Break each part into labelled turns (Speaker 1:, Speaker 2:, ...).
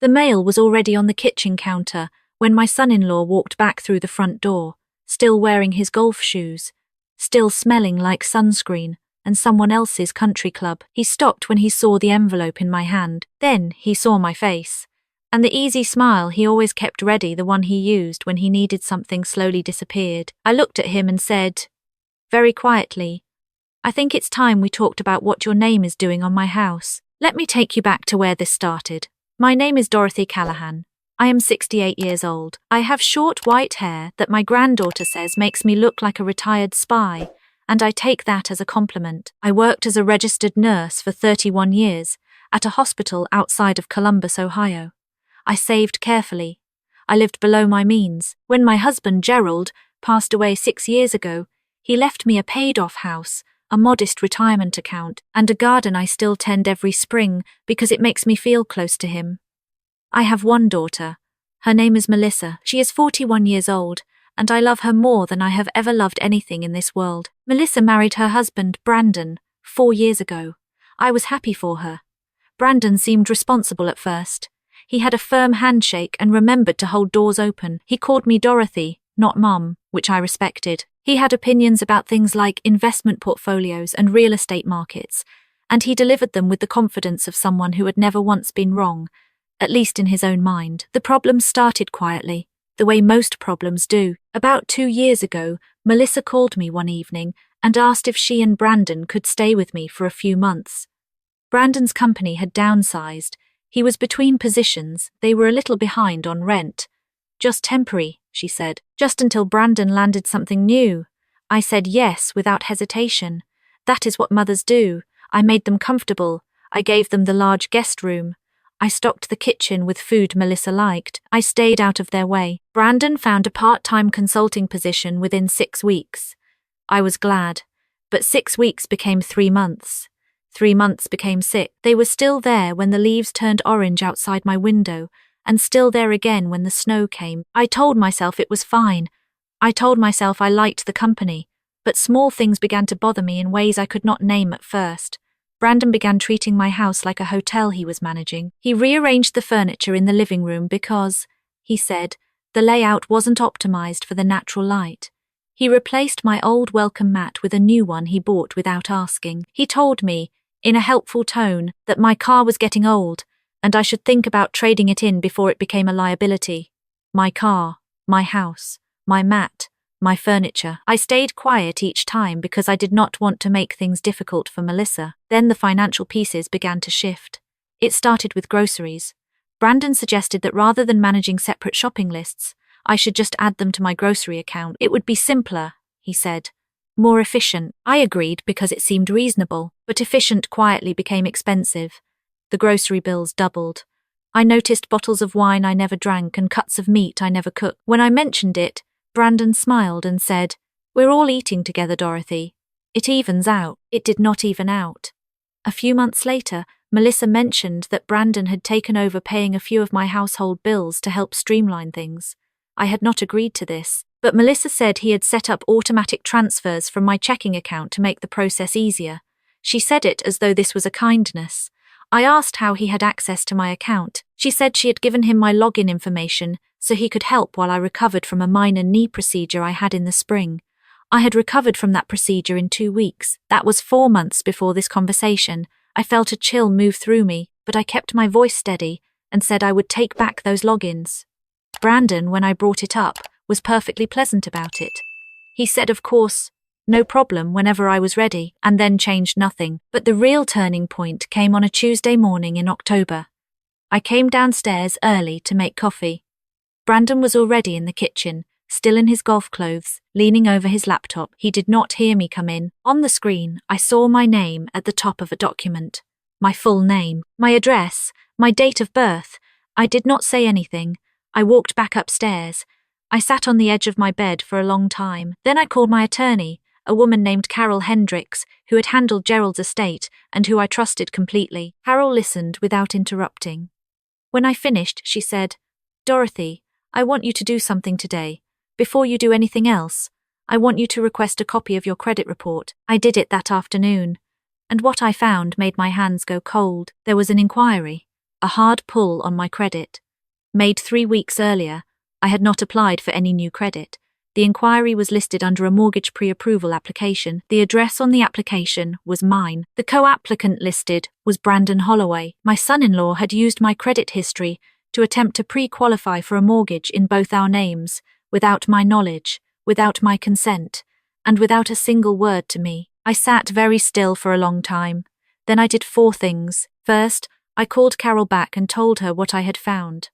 Speaker 1: The mail was already on the kitchen counter when my son-in-law walked back through the front door, still wearing his golf shoes, still smelling like sunscreen and someone else's country club. He stopped when he saw the envelope in my hand. Then he saw my face. And the easy smile he always kept ready, the one he used when he needed something, slowly disappeared. I looked at him and said, very quietly, "I think it's time we talked about what your name is doing on my house. Let me take you back to where this started. My name is Dorothy Callahan. I am 68 years old. I have short white hair that my granddaughter says makes me look like a retired spy, and I take that as a compliment. I worked as a registered nurse for 31 years at a hospital outside of Columbus, Ohio. I saved carefully. I lived below my means. When my husband, Gerald, passed away 6 years ago, he left me a paid-off house, a modest retirement account, and a garden I still tend every spring because it makes me feel close to him. I have one daughter. Her name is Melissa. She is 41 years old, and I love her more than I have ever loved anything in this world. Melissa married her husband, Brandon, 4 years ago. I was happy for her. Brandon seemed responsible at first. He had a firm handshake and remembered to hold doors open. He called me Dorothy, not Mum, which I respected. He had opinions about things like investment portfolios and real estate markets, and he delivered them with the confidence of someone who had never once been wrong, at least in his own mind. The problem started quietly, the way most problems do. About 2 years ago, Melissa called me one evening and asked if she and Brandon could stay with me for a few months. Brandon's company had downsized. He was between positions. They were a little behind on rent. Just temporary, she said. Just until Brandon landed something new. I said yes without hesitation. That is what mothers do. I made them comfortable. I gave them the large guest room. I stocked the kitchen with food Melissa liked. I stayed out of their way. Brandon found a part-time consulting position within 6 weeks. I was glad. But 6 weeks became 3 months. 3 months became 6. They were still there when the leaves turned orange outside my window, and still there again when the snow came. I told myself it was fine. I told myself I liked the company, but small things began to bother me in ways I could not name at first. Brandon began treating my house like a hotel he was managing. He rearranged the furniture in the living room because, he said, the layout wasn't optimized for the natural light. He replaced my old welcome mat with a new one he bought without asking. He told me, in a helpful tone, that my car was getting old, and I should think about trading it in before it became a liability. My car, my house, my mat, my furniture. I stayed quiet each time because I did not want to make things difficult for Melissa. Then the financial pieces began to shift. It started with groceries. Brandon suggested that rather than managing separate shopping lists, I should just add them to my grocery account. It would be simpler, he said. More efficient. I agreed because it seemed reasonable, but efficient quietly became expensive. The grocery bills doubled. I noticed bottles of wine I never drank and cuts of meat I never cooked. When I mentioned it, Brandon smiled and said, "We're all eating together, Dorothy. It evens out." It did not even out. A few months later, Melissa mentioned that Brandon had taken over paying a few of my household bills to help streamline things. I had not agreed to this, but Melissa said he had set up automatic transfers from my checking account to make the process easier. She said it as though this was a kindness. I asked how he had access to my account. She said she had given him my login information so he could help while I recovered from a minor knee procedure I had in the spring. I had recovered from that procedure in 2 weeks. That was 4 months before this conversation. I felt a chill move through me, but I kept my voice steady and said I would take back those logins. Brandon, when I brought it up, was perfectly pleasant about it. He said, of course, no problem whenever I was ready, and then changed nothing. But the real turning point came on a Tuesday morning in October. I came downstairs early to make coffee. Brandon was already in the kitchen, still in his golf clothes, leaning over his laptop. He did not hear me come in. On the screen, I saw my name at the top of a document. My full name, my address, my date of birth. I did not say anything. I walked back upstairs. I sat on the edge of my bed for a long time. Then I called my attorney, a woman named Carol Hendricks, who had handled Gerald's estate and who I trusted completely. Carol listened without interrupting. When I finished, she said, "Dorothy, I want you to do something today. Before you do anything else, I want you to request a copy of your credit report." I did it that afternoon, and what I found made my hands go cold. There was an inquiry. a hard pull on my credit. Made 3 weeks earlier, I had not applied for any new credit. The inquiry was listed under a mortgage pre-approval application. The address on the application was mine. The co-applicant listed was Brandon Holloway. My son-in-law had used my credit history to attempt to pre-qualify for a mortgage in both our names, without my knowledge, without my consent, and without a single word to me. I sat very still for a long time. Then I did 4 things. First, I called Carol back and told her what I had found.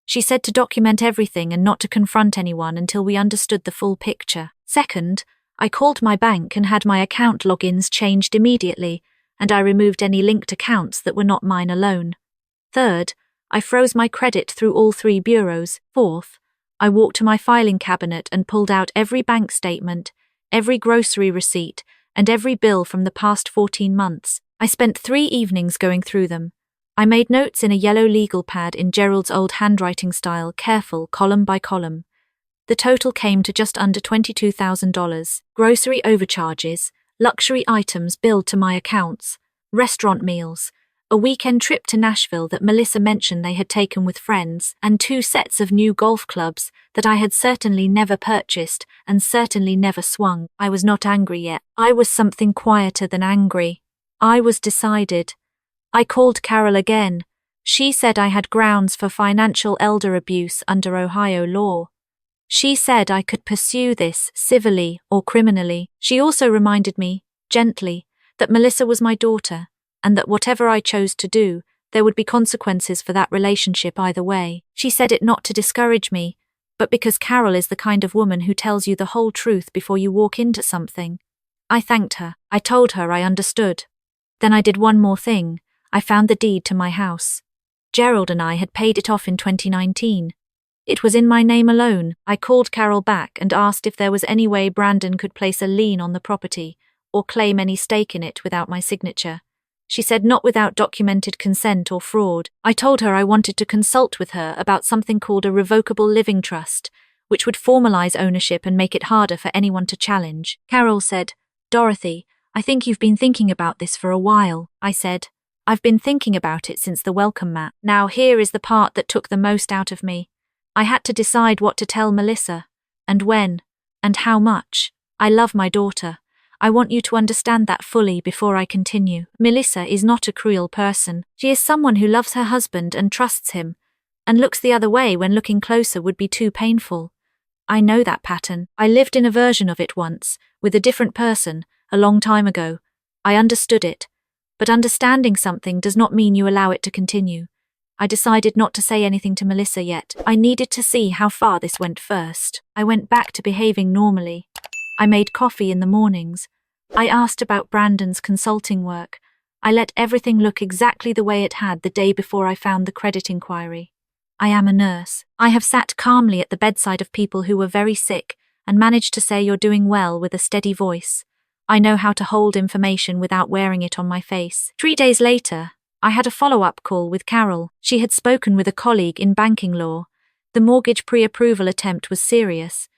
Speaker 1: She said to document everything and not to confront anyone until we understood the full picture. Second, I called my bank and had my account logins changed immediately, and I removed any linked accounts that were not mine alone. Third, I froze my credit through all 3 bureaus. Fourth, I walked to my filing cabinet and pulled out every bank statement, every grocery receipt, and every bill from the past 14 months. I spent 3 evenings going through them. I made notes in a yellow legal pad in Gerald's old handwriting style, careful, column by column. The total came to just under $22,000. Grocery overcharges, luxury items billed to my accounts, restaurant meals, a weekend trip to Nashville that Melissa mentioned they had taken with friends, and 2 sets of new golf clubs that I had certainly never purchased and certainly never swung. I was not angry yet. I was something quieter than angry. I was decided. I called Carol again. She said I had grounds for financial elder abuse under Ohio law. She said I could pursue this civilly or criminally. She also reminded me, gently, that Melissa was my daughter, and that whatever I chose to do, there would be consequences for that relationship either way. She said it not to discourage me, but because Carol is the kind of woman who tells you the whole truth before you walk into something. I thanked her. I told her I understood. Then I did one more thing. I found the deed to my house. Gerald and I had paid it off in 2019. It was in my name alone. I called Carol back and asked if there was any way Brandon could place a lien on the property or claim any stake in it without my signature. She said not without documented consent or fraud. I told her I wanted to consult with her about something called a revocable living trust, which would formalize ownership and make it harder for anyone to challenge. Carol said, "Dorothy, I think you've been thinking about this for a while." I said, "I've been thinking about it since the welcome mat." Now here is the part that took the most out of me. I had to decide what to tell Melissa, and when, and how much. I love my daughter. I want you to understand that fully before I continue. Melissa is not a cruel person. She is someone who loves her husband and trusts him, and looks the other way when looking closer would be too painful. I know that pattern. I lived in a version of it once, with a different person, a long time ago. I understood it. But understanding something does not mean you allow it to continue. I decided not to say anything to Melissa yet. I needed to see how far this went first. I went back to behaving normally. I made coffee in the mornings. I asked about Brandon's consulting work. I let everything look exactly the way it had the day before I found the credit inquiry. I am a nurse. I have sat calmly at the bedside of people who were very sick and managed to say you're doing well with a steady voice. I know how to hold information without wearing it on my face. 3 days later, I had a follow-up call with Carol. She had spoken with a colleague in banking law. The mortgage pre-approval attempt was serious.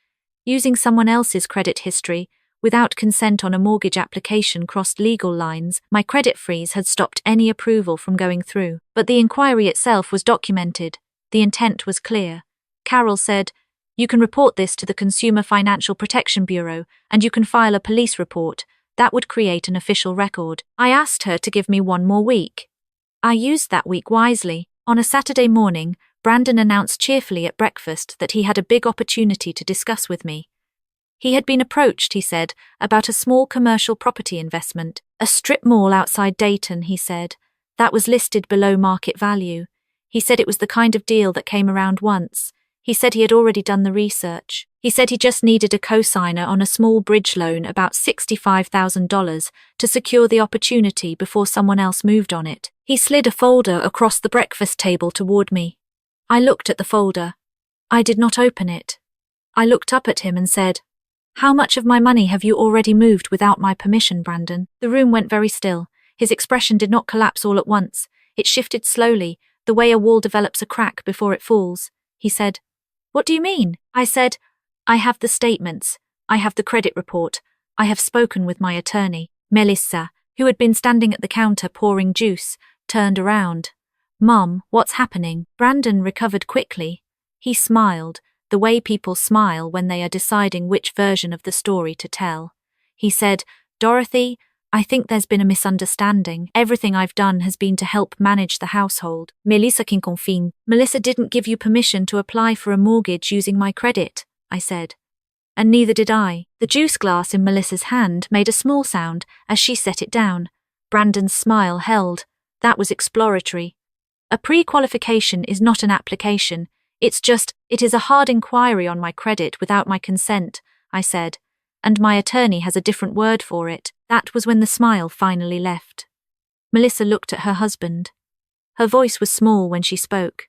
Speaker 1: Using someone else's credit history, without consent on a mortgage application crossed legal lines. My credit freeze had stopped any approval from going through. But the inquiry itself was documented. The intent was clear. Carol said, "You can report this to the Consumer Financial Protection Bureau, and you can file a police report. That would create an official record." I asked her to give me 1 more week. I used that week wisely. On a Saturday morning, Brandon announced cheerfully at breakfast that he had a big opportunity to discuss with me. He had been approached, he said, about a small commercial property investment, a strip mall outside Dayton, he said, that was listed below market value. He said it was the kind of deal that came around once. He said he had already done the research. He said he just needed a co-signer on a small bridge loan, about $65,000, to secure the opportunity before someone else moved on it. He slid a folder across the breakfast table toward me. I looked at the folder. I did not open it. I looked up at him and said, "How much of my money have you already moved without my permission, Brandon?" The room went very still. His expression did not collapse all at once. It shifted slowly, the way a wall develops a crack before it falls. He said, "What do you mean?" I said, "I have the statements. I have the credit report. I have spoken with my attorney." Melissa, who had been standing at the counter pouring juice, turned around. "Mom, what's happening?" Brandon recovered quickly. He smiled, the way people smile when they are deciding which version of the story to tell. He said, "Dorothy, I think there's been a misunderstanding. Everything I've done has been to help manage the household. Melissa Melissa didn't give you permission to apply for a mortgage using my credit," I said. "And neither did I." The juice glass in Melissa's hand made a small sound as she set it down. Brandon's smile held. That was exploratory. "A pre-qualification is not an application. It is a hard inquiry on my credit without my consent," I said. "And my attorney has a different word for it." That was when the smile finally left. Melissa looked at her husband. Her voice was small when she spoke.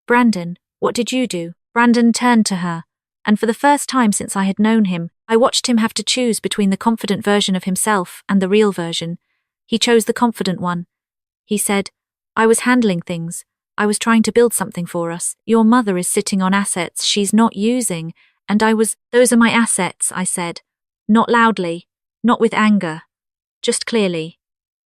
Speaker 1: "Brandon, what did you do?" Brandon turned to her, and for the first time since I had known him, I watched him have to choose between the confident version of himself and the real version. He chose the confident one. He said, "I was handling things. I was trying to build something for us. Your mother is sitting on assets she's not using, and those are my assets," I said. Not loudly, not with anger, just clearly.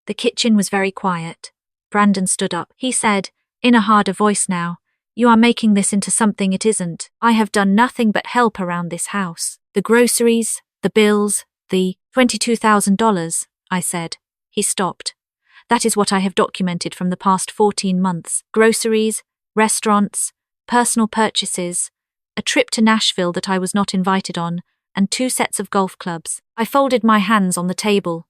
Speaker 1: The kitchen was very quiet. Brandon stood up. He said, in a harder voice now, "You are making this into something it isn't. I have done nothing but help around this house. The groceries, the bills, the $22,000, I said. He stopped. "That is what I have documented from the past 14 months. Groceries, restaurants, personal purchases, a trip to Nashville that I was not invited on, and 2 sets of golf clubs." I folded my hands on the table.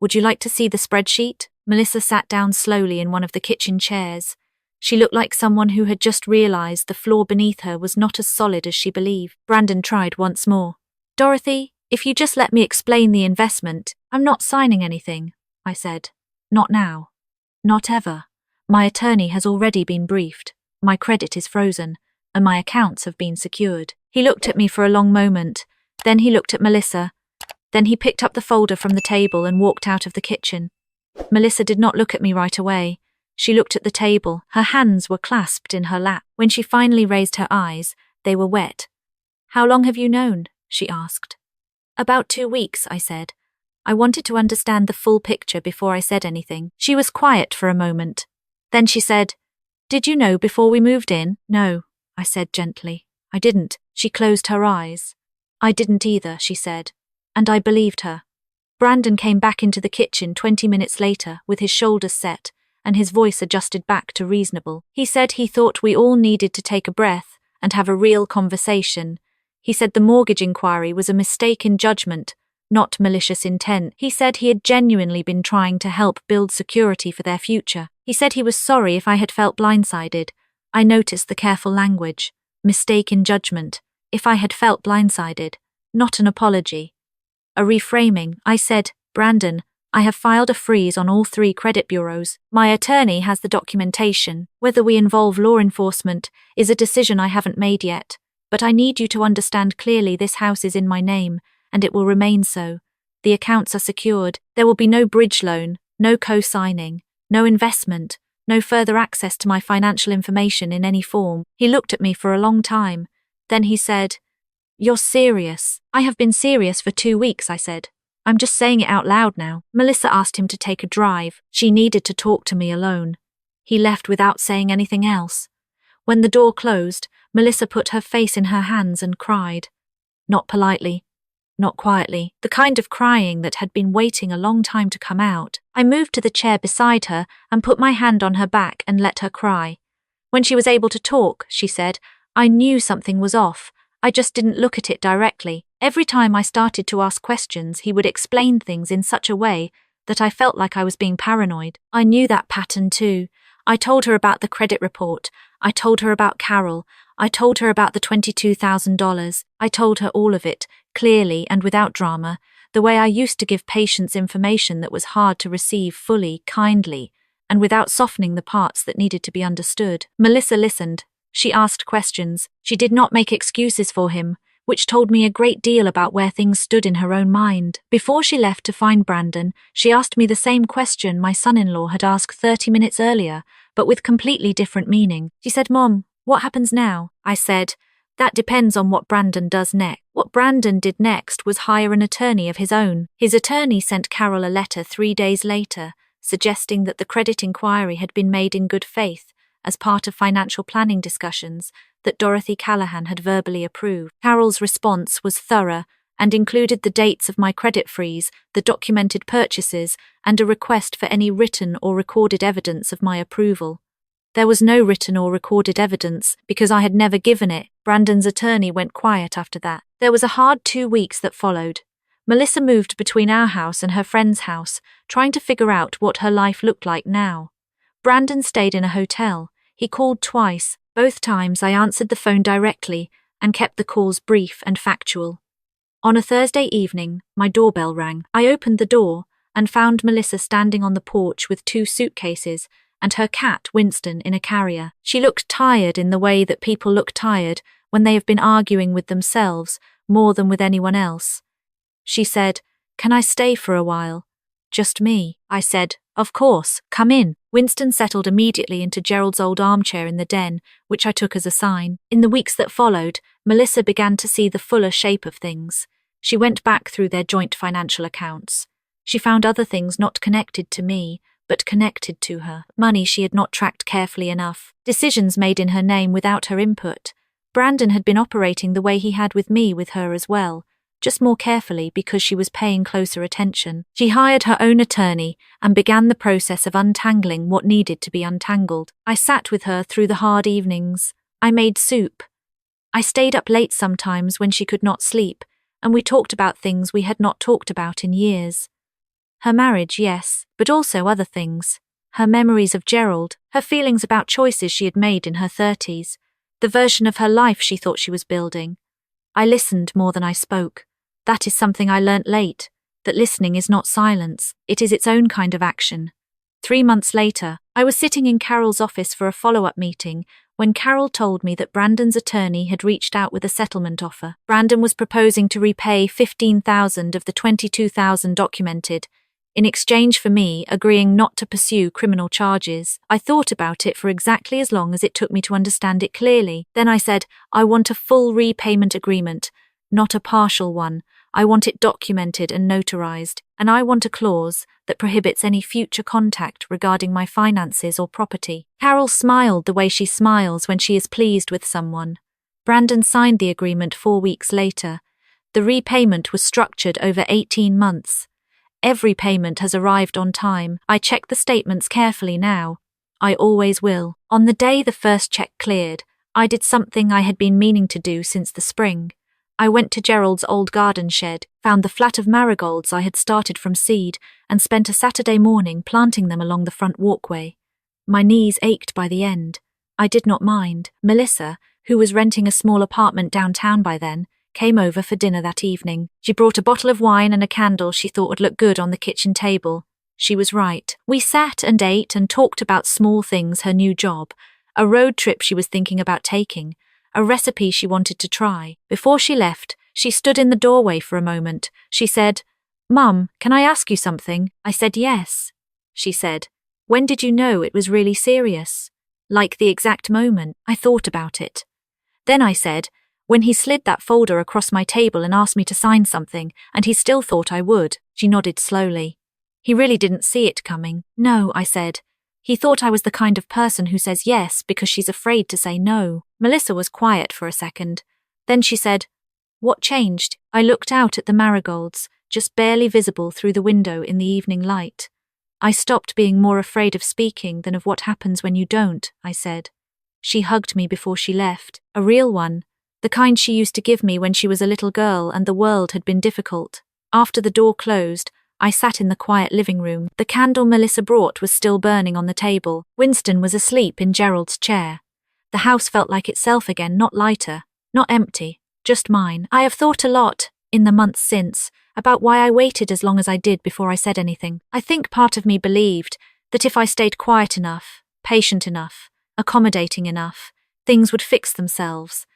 Speaker 1: "Would you like to see the spreadsheet?" Melissa sat down slowly in one of the kitchen chairs. She looked like someone who had just realized the floor beneath her was not as solid as she believed. Brandon tried once more. "Dorothy, if you just let me explain the investment." "I'm not signing anything," I said. "Not now. Not ever. My attorney has already been briefed. My credit is frozen, and my accounts have been secured." He looked at me for a long moment. Then he looked at Melissa. Then he picked up the folder from the table and walked out of the kitchen. Melissa did not look at me right away. She looked at the table. Her hands were clasped in her lap. When she finally raised her eyes, they were wet. "How long have you known?" she asked. "About 2 weeks," I said. I wanted to understand the full picture before I said anything. She was quiet for a moment. Then she said, "Did you know before we moved in?" "No," I said gently. "I didn't." She closed her eyes. "I didn't either," she said. And I believed her. Brandon came back into the kitchen 20 minutes later with his shoulders set and his voice adjusted back to reasonable. He said he thought we all needed to take a breath and have a real conversation. He said the mortgage inquiry was a mistake in judgment, not malicious intent. He said he had genuinely been trying to help build security for their future. He said he was sorry if I had felt blindsided. I noticed the careful language. Mistake in judgment. If I had felt blindsided. Not an apology. A reframing. I said, "Brandon, I have filed a freeze on all 3 credit bureaus. My attorney has the documentation. Whether we involve law enforcement is a decision I haven't made yet. But I need you to understand clearly this house is in my name, and it will remain so. The accounts are secured. There will be no bridge loan, no co-signing, no investment, no further access to my financial information in any form." He looked at me for a long time. Then he said, "You're serious." "I have been serious for 2 weeks," I said. "I'm just saying it out loud now." Melissa asked him to take a drive. She needed to talk to me alone. He left without saying anything else. When the door closed, Melissa put her face in her hands and cried. Not politely, not quietly, the kind of crying that had been waiting a long time to come out. I moved to the chair beside her and put my hand on her back and let her cry. When she was able to talk, she said, "I knew something was off. I just didn't look at it directly. Every time I started to ask questions, he would explain things in such a way that I felt like I was being paranoid. I knew that pattern too. I told her about the credit report. I told her about Carol. I told her about the $22,000. I told her all of it, clearly and without drama, the way I used to give patients information that was hard to receive fully, kindly, and without softening the parts that needed to be understood. Melissa listened. She asked questions. She did not make excuses for him, which told me a great deal about where things stood in her own mind. Before she left to find Brandon, she asked me the same question my son-in-law had asked 30 minutes earlier, but with completely different meaning. She said, "Mom, what happens now?" I said, "That depends on what Brandon does next." What Brandon did next was hire an attorney of his own. His attorney sent Carol a letter 3 days later, suggesting that the credit inquiry had been made in good faith as part of financial planning discussions that Dorothy Callahan had verbally approved. Carol's response was thorough and included the dates of my credit freeze, the documented purchases, and a request for any written or recorded evidence of my approval. There was no written or recorded evidence because I had never given it. Brandon's attorney went quiet after that. There was a hard 2 weeks that followed. Melissa moved between our house and her friend's house, trying to figure out what her life looked like now. Brandon stayed in a hotel. He called twice. Both times I answered the phone directly and kept the calls brief and factual. On a Thursday evening, my doorbell rang. I opened the door and found Melissa standing on the porch with 2 suitcases and her cat, Winston, in a carrier. She looked tired in the way that people look tired when they have been arguing with themselves more than with anyone else. She said, "Can I stay for a while?" "Just me." I said, "Of course, come in." Winston settled immediately into Gerald's old armchair in the den, which I took as a sign. In the weeks that followed, Melissa began to see the fuller shape of things. She went back through their joint financial accounts. She found other things not connected to me, but connected to her. Money she had not tracked carefully enough. Decisions made in her name without her input. Brandon had been operating the way he had with me with her as well, just more carefully because she was paying closer attention. She hired her own attorney and began the process of untangling what needed to be untangled. I sat with her through the hard evenings. I made soup. I stayed up late sometimes when she could not sleep, and we talked about things we had not talked about in years. Her marriage, yes, but also other things. Her memories of Gerald, her feelings about choices she had made in her 30s, the version of her life she thought she was building. I listened more than I spoke. That is something I learnt late, that listening is not silence, it is its own kind of action. 3 months later, I was sitting in Carol's office for a follow-up meeting when Carol told me that Brandon's attorney had reached out with a settlement offer. Brandon was proposing to repay $15,000 of the $22,000 documented, in exchange for me agreeing not to pursue criminal charges. I thought about it for exactly as long as it took me to understand it clearly. Then I said, I want a full repayment agreement, not a partial one. I want it documented and notarized, and I want a clause that prohibits any future contact regarding my finances or property. Carol smiled the way she smiles when she is pleased with someone. Brandon signed the agreement 4 weeks later. The repayment was structured over 18 months. Every payment has arrived on time. I check the statements carefully now. I always will. On the day the first check cleared, I did something I had been meaning to do since the spring. I went to Gerald's old garden shed, found the flat of marigolds I had started from seed, and spent a Saturday morning planting them along the front walkway. My knees ached by the end. I did not mind. Melissa, who was renting a small apartment downtown by then, came over for dinner that evening. She brought a bottle of wine and a candle she thought would look good on the kitchen table. She was right. We sat and ate and talked about small things, her new job, a road trip she was thinking about taking, a recipe she wanted to try. Before she left, she stood in the doorway for a moment. She said, "Mum, can I ask you something?" I said yes. She said, "When did you know it was really serious?" Like the exact moment. I thought about it. Then I said, "When he slid that folder across my table and asked me to sign something, and he still thought I would." She nodded slowly. "He really didn't see it coming." "No," I said. "He thought I was the kind of person who says yes because she's afraid to say no." Melissa was quiet for a second. Then she said, "What changed?" I looked out at the marigolds, just barely visible through the window in the evening light. "I stopped being more afraid of speaking than of what happens when you don't," I said. She hugged me before she left, a real one, the kind she used to give me when she was a little girl and the world had been difficult. After the door closed, I sat in the quiet living room. The candle Melissa brought was still burning on the table. Winston was asleep in Gerald's chair. The house felt like itself again, not lighter, not empty, just mine. I have thought a lot, in the months since, about why I waited as long as I did before I said anything. I think part of me believed that if I stayed quiet enough, patient enough, accommodating enough, things would fix themselves.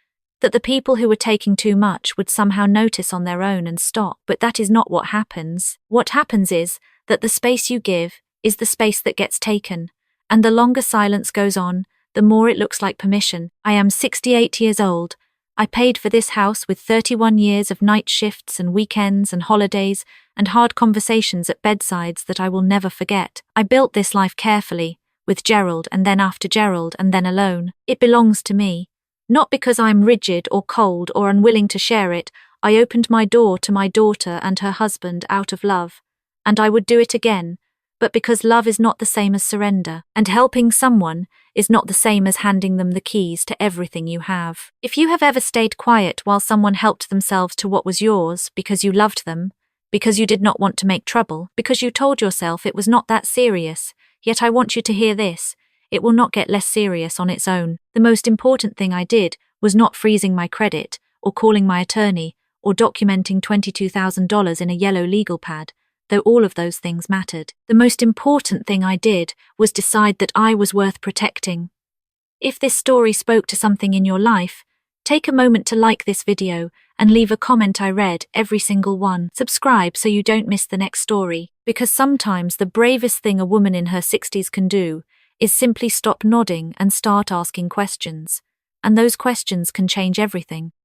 Speaker 1: That the people who were taking too much would somehow notice on their own and stop. But that is not what happens. What happens is that the space you give is the space that gets taken, and the longer silence goes on, the more it looks like permission. I am 68 years old. I paid for this house with 31 years of night shifts and weekends and holidays and hard conversations at bedsides that I will never forget. I built this life carefully, with Gerald and then after Gerald and then alone. It belongs to me. Not because I'm rigid or cold or unwilling to share it. I opened my door to my daughter and her husband out of love, and I would do it again, but because love is not the same as surrender, and helping someone is not the same as handing them the keys to everything you have. If you have ever stayed quiet while someone helped themselves to what was yours because you loved them, because you did not want to make trouble, because you told yourself it was not that serious, yet I want you to hear this: it will not get less serious on its own. The most important thing I did was not freezing my credit, or calling my attorney, or documenting $22,000 in a yellow legal pad, though all of those things mattered. The most important thing I did was decide that I was worth protecting. If this story spoke to something in your life, take a moment to like this video and leave a comment. I read every single one. Subscribe so you don't miss the next story, because sometimes the bravest thing a woman in her 60s can do is simply stop nodding and start asking questions. And those questions can change everything.